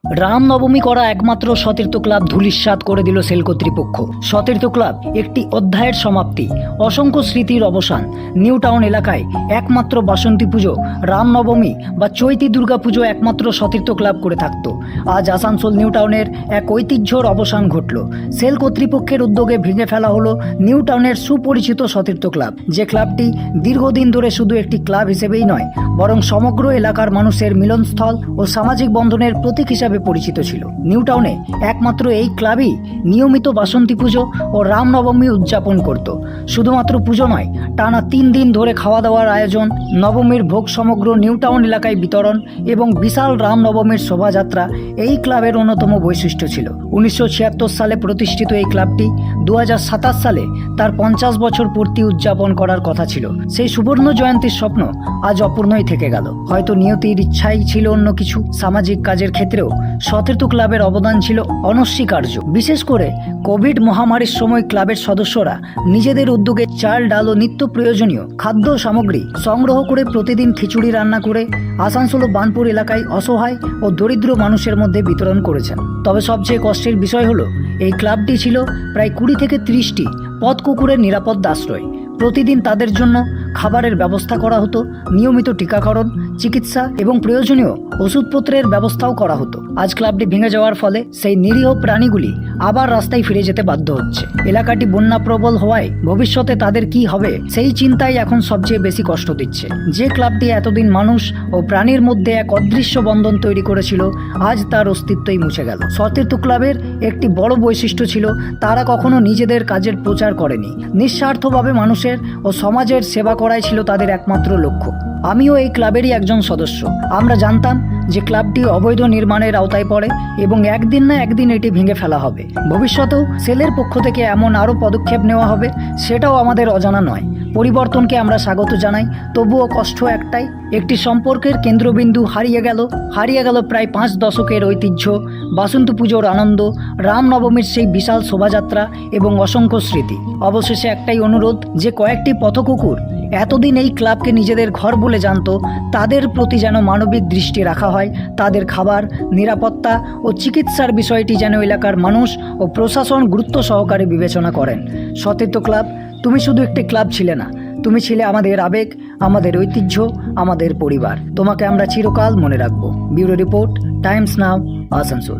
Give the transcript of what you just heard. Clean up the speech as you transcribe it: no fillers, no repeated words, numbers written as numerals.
রামনবমী করা একমাত্র সতীর্থ ক্লাব ধূলিসাৎ করে দিল সেল কর্তৃপক্ষ। সতীর্থ ক্লাব একটি অধ্যায়ের সমাপ্তি, অসংখ্য স্মৃতির অবসান। নিউ টাউন এলাকায় একমাত্র বাসন্তী পুজো, রামনবমী বা চৈতি দুর্গা পুজো একমাত্র সতীর্থ ক্লাব করে থাকত। আজ আসানসোল নিউ টাউনের এক ঐতিহ্যর অবসান ঘটল। সেল কর্তৃপক্ষের উদ্যোগে ভেঙে ফেলা হলো নিউ টাউনের সুপরিচিত সতীর্থ ক্লাব। যে ক্লাবটি দীর্ঘদিন ধরে শুধু একটি ক্লাব হিসেবেই নয়, বরং সমগ্র এলাকার মানুষের মিলনস্থল ও সামাজিক বন্ধনের প্রতীক হিসাবে পরিচিত ছিল। নিউ টাউনে একমাত্র এই ক্লাবই নিয়মিত বাসন্তী পুজো ও রামনবমী উদযাপন করত। শুধুমাত্র পুজো নয়, টানা 3 দিন ধরে খাওয়া দাওয়ার আয়োজন, নবমীর ভোগ সমগ্র নিউ টাউন এলাকায় বিতরণ এবং বিশাল রামনবমীর শোভাযাত্রা এই ক্লাবের অন্যতম বৈশিষ্ট্য ছিল। 1976 সালে প্রতিষ্ঠিত এই ক্লাবটি 2027 সালে তার 50 বছর পূর্তি উদযাপন করার কথা ছিল। সেই সুবর্ণ জয়ন্তীর স্বপ্ন আজ অপূর্ণই থেকে গেল। হয়তো নিয়তির ইচ্ছাই ছিল অন্য কিছু। সামাজিক কাজের ক্ষেত্রেও সতীর্থ ক্লাবের অবদান ছিল অনস্বীকার্য। বিশেষ করে কোভিড মহামারীর সময় ক্লাবের সদস্যরা নিজেদের উদ্যোগে চাল, ডাল ও নিত্য প্রয়োজনীয় খাদ্য সামগ্রী সংগ্রহ করে প্রতিদিন খিচুড়ি রান্না করে আসানসোল ও বার্নপুর এলাকায় অসহায় ও দরিদ্র মানুষের মধ্যে বিতরণ করেছেন। তবে সবচেয়ে কষ্টের বিষয় হলো, এই ক্লাবটি ছিল প্রায় 20 থেকে 30টি পথ কুকুরের নিরাপদ আশ্রয়। প্রতিদিন তাদের জন্য খাবারের ব্যবস্থা করা হতো, নিয়মিত টিকাকরণ, চিকিৎসা এবং প্রয়োজনীয় ওষুধপত্রের ব্যবস্থাও করা হতো। আজ ক্লাবটি ভেঙে যাওয়ার ফলে সেই নিরীহ প্রাণীগুলি আবার রাস্তায় ফিরে যেতে বাধ্য হচ্ছে। এলাকাটি বন্যা প্রবল হওয়ায় ভবিষ্যতে তাদের কি হবে সেই চিন্তাই এখন সবচেয়ে বেশি কষ্ট দিচ্ছে। যে ক্লাবটি এতদিন মানুষ ও প্রাণীর মধ্যে এক অদৃশ্য বন্ধন তৈরি করেছিল, আজ তার অস্তিত্বই মুছে গেল। সতীর্থ ক্লাবের একটি বড় বৈশিষ্ট্য ছিল, তারা কখনো নিজেদের কাজের প্রচার করেনি। নিঃস্বার্থভাবে মানুষের ও সমাজের সেবা করাই ছিল তাদের একমাত্র লক্ষ্য। আমিও এই ক্লাবেরই একজন সদস্য। আমরা জানতাম যে ক্লাবটি অবৈধ নির্মাণের আওতায় পড়ে এবং একদিন না একদিন এটি ভেঙে ফেলা হবে। ভবিষ্যতেও সেলের পক্ষ থেকে এমন আরও পদক্ষেপ নেওয়া হবে, সেটাও আমাদের অজানা নয়। পরিবর্তনকে আমরা স্বাগত জানাই, তবুও কষ্ট একটাই, একটি সম্পর্কের কেন্দ্রবিন্দু হারিয়ে গেল প্রায় 5 দশকের ঐতিহ্য, বাসন্তী পুজোর আনন্দ, রামনবমীর সেই বিশাল শোভাযাত্রা এবং অসংখ্য স্মৃতি। অবশেষে একটাই অনুরোধ, যে কয়েকটি পথকুকুর এতদিন এই ক্লাবকে নিজেদের ঘর বলে জানত, তাদের প্রতি যেন মানবিক দৃষ্টি রাখা হয়। তাদের খাবার, নিরাপত্তা ও চিকিৎসার বিষয়টি যেন এলাকার মানুষ ও প্রশাসন গুরুত্ব সহকারে বিবেচনা করেন। সতীর্থ ক্লাব, তুমি শুধু একটি ক্লাব ছিলে না, তুমি ছিলে আমাদের আবেগ, আমাদের ঐতিহ্য, আমাদের পরিবার। তোমাকে আমরা চিরকাল মনে রাখবো। ব্যুরো রিপোর্ট, টাইমস নাও, আসানসোল।